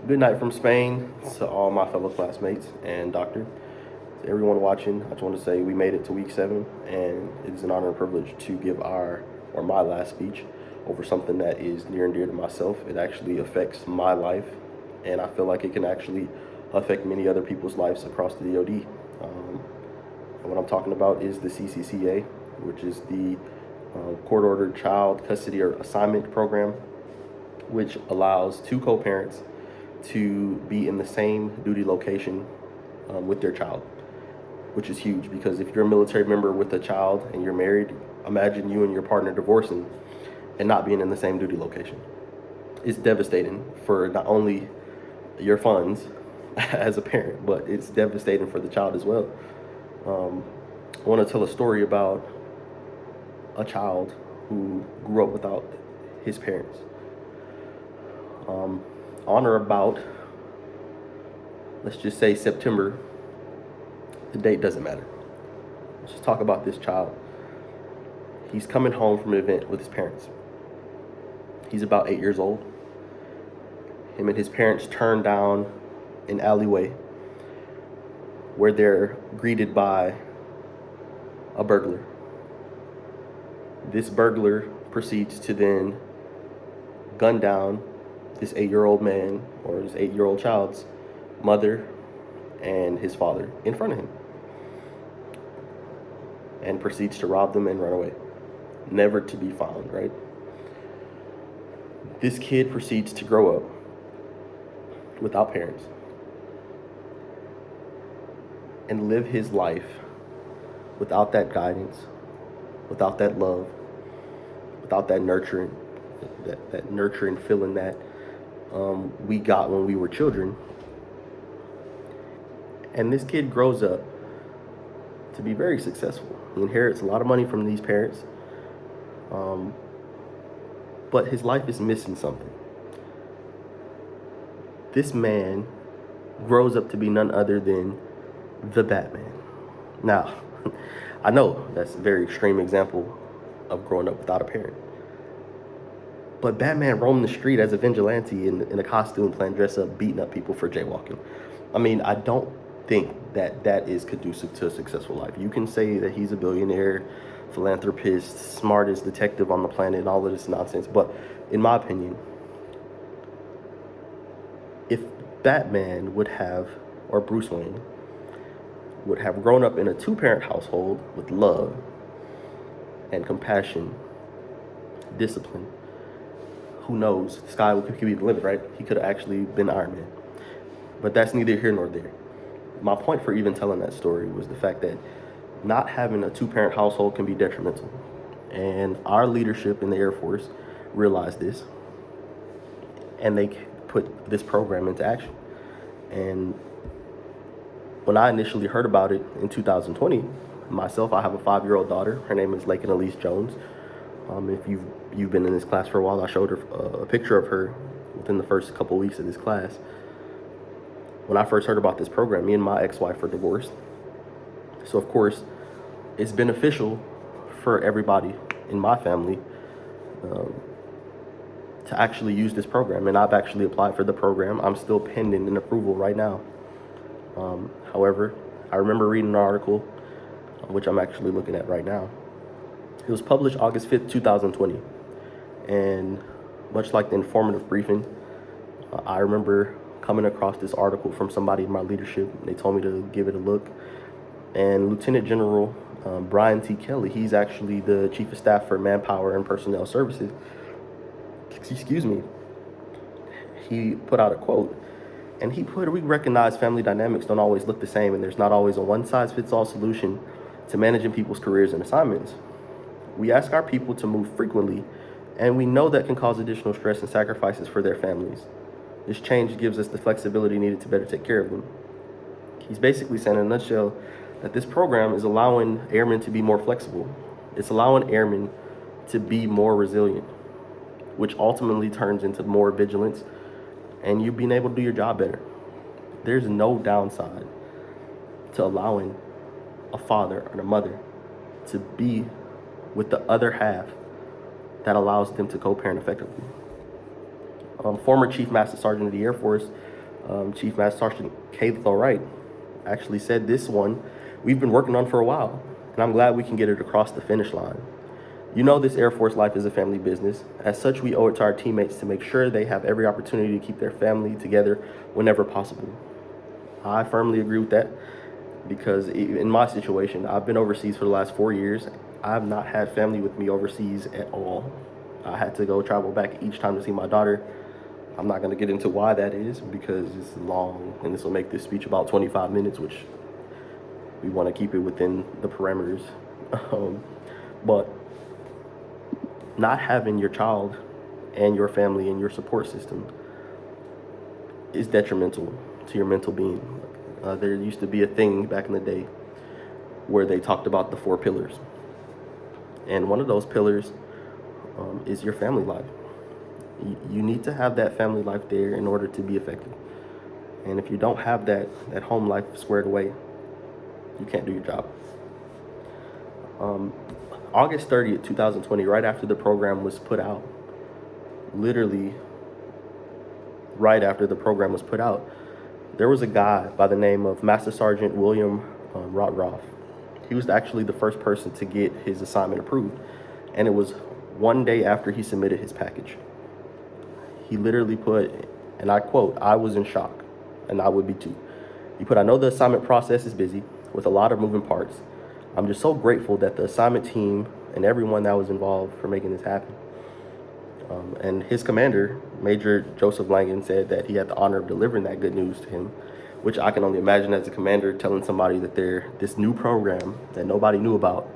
Good night from Spain to all my fellow classmates and doctor. To everyone watching, I just want to say we made it to week 7, and it is an honor and privilege to give my last speech over something that is near and dear to myself. It actually affects my life, and I feel like it can actually affect many other people's lives across the DoD. And what I'm talking about is the CCCA, which is the Court-Ordered Child Custody or Assignment Program, which allows two co-parents to be in the same duty location with their child, which is huge because if you're a military member with a child and you're married, imagine you and your partner divorcing and not being in the same duty location. It's devastating for not only your funds as a parent, but it's devastating for the child as well. I want to tell a story about a child who grew up without his parents. On or about, let's just say September, the date doesn't matter. Let's just talk about this child. He's coming home from an event with his parents. He's about 8 years old. Him and his parents turn down an alleyway where they're greeted by a burglar. This burglar proceeds to then gun down this 8-year-old man or this 8-year-old child's mother and his father in front of him, and proceeds to rob them and run away, never to be found, right? This kid proceeds to grow up without parents and live his life without that guidance, without that love, without that nurturing, that nurturing feeling that we got when we were children. And this kid grows up to be very successful. He inherits a lot of money from these parents, but his life is missing something. This man grows up to be none other than the Batman. Now, I know that's a very extreme example of growing up without a parent, but Batman roamed the street as a vigilante in a costume, playing dress up, beating up people for jaywalking. I mean, I don't think that is conducive to a successful life. You can say that he's a billionaire, philanthropist, smartest detective on the planet, and all of this nonsense, but in my opinion, if Batman would have, or Bruce Wayne, would have grown up in a two-parent household with love and compassion, discipline, who knows? The sky could be the limit, right? He could have actually been Iron Man. But that's neither here nor there. My point for even telling that story was the fact that not having a two-parent household can be detrimental. And our leadership in the Air Force realized this, and they put this program into action. And when I initially heard about it in 2020, myself, I have a 5-year-old daughter. Her name is Lakin Elise Jones. If you've been in this class for a while, I showed her a picture of her within the first couple weeks of this class. When I first heard about this program, me and my ex-wife are divorced. So of course, it's beneficial for everybody in my family to actually use this program. And I've actually applied for the program. I'm still pending an approval right now. However, I remember reading an article, which I'm actually looking at right now. It was published August 5th, 2020. And much like the informative briefing, I remember coming across this article from somebody in my leadership. They told me to give it a look. And Lieutenant General Brian T. Kelly, he's actually the Chief of Staff for Manpower and Personnel Services. Excuse me. He put out a quote. And he put, we recognize family dynamics don't always look the same, and there's not always a one-size-fits-all solution to managing people's careers and assignments. We ask our people to move frequently, and we know that can cause additional stress and sacrifices for their families. This change gives us the flexibility needed to better take care of them. He's basically saying in a nutshell that this program is allowing airmen to be more flexible. It's allowing airmen to be more resilient, which ultimately turns into more vigilance and you being able to do your job better. There's no downside to allowing a father or a mother to be with the other half that allows them to co-parent effectively. Former Chief Master Sergeant of the Air Force, Chief Master Sergeant Kayla Wright actually said this one we've been working on for a while, and I'm glad we can get it across the finish line. You know, this Air Force life is a family business. As such, we owe it to our teammates to make sure they have every opportunity to keep their family together whenever possible. I firmly agree with that because in my situation, I've been overseas for the last 4 years. I've not had family with me overseas at all. I had to go travel back each time to see my daughter. I'm not going to get into why that is because it's long and this will make this speech about 25 minutes, which we want to keep it within the parameters. But not having your child and your family and your support system is detrimental to your mental being. There used to be a thing back in the day where they talked about the 4 pillars. And one of those pillars is your family life. You need to have that family life there in order to be effective. And if you don't have that home life squared away, you can't do your job. August 30th, 2020, right after the program was put out, literally right after the program was put out, there was a guy by the name of Master Sergeant William Rothroff. He was actually the first person to get his assignment approved, and it was one day after he submitted his package. He literally put, and I quote, "I was in shock, and I would be too." He put, "I know the assignment process is busy with a lot of moving parts. I'm just so grateful that the assignment team and everyone that was involved for making this happen." And his commander, Major Joseph Langan, said that he had the honor of delivering that good news to him, which I can only imagine as a commander telling somebody that they're this new program that nobody knew about,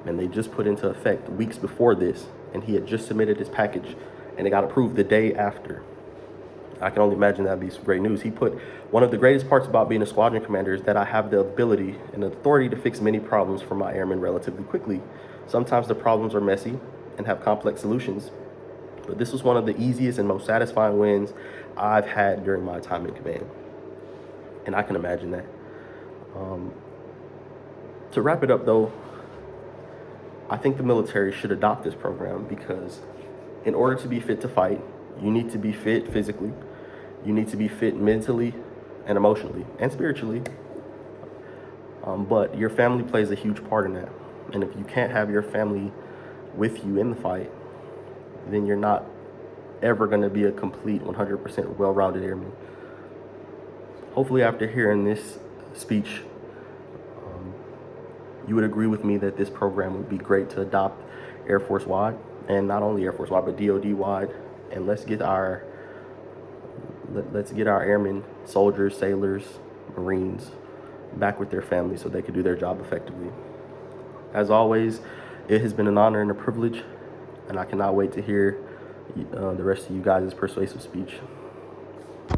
and they just put into effect weeks before this, and he had just submitted his package, and it got approved the day after. I can only imagine that'd be some great news. He put, "One of the greatest parts about being a squadron commander is that I have the ability and authority to fix many problems for my airmen relatively quickly. Sometimes the problems are messy and have complex solutions, but this was one of the easiest and most satisfying wins I've had during my time in command." And I can imagine that. To wrap it up though, I think the military should adopt this program because in order to be fit to fight, you need to be fit physically, you need to be fit mentally and emotionally and spiritually. But your family plays a huge part in that. And if you can't have your family with you in the fight, then you're not ever going to be a complete 100% well-rounded airman. Hopefully after hearing this speech, you would agree with me that this program would be great to adopt Air Force-wide, and not only Air Force-wide, but DoD-wide. And let's get our airmen, soldiers, sailors, Marines back with their families so they can do their job effectively. As always, it has been an honor and a privilege, and I cannot wait to hear the rest of you guys' persuasive speech.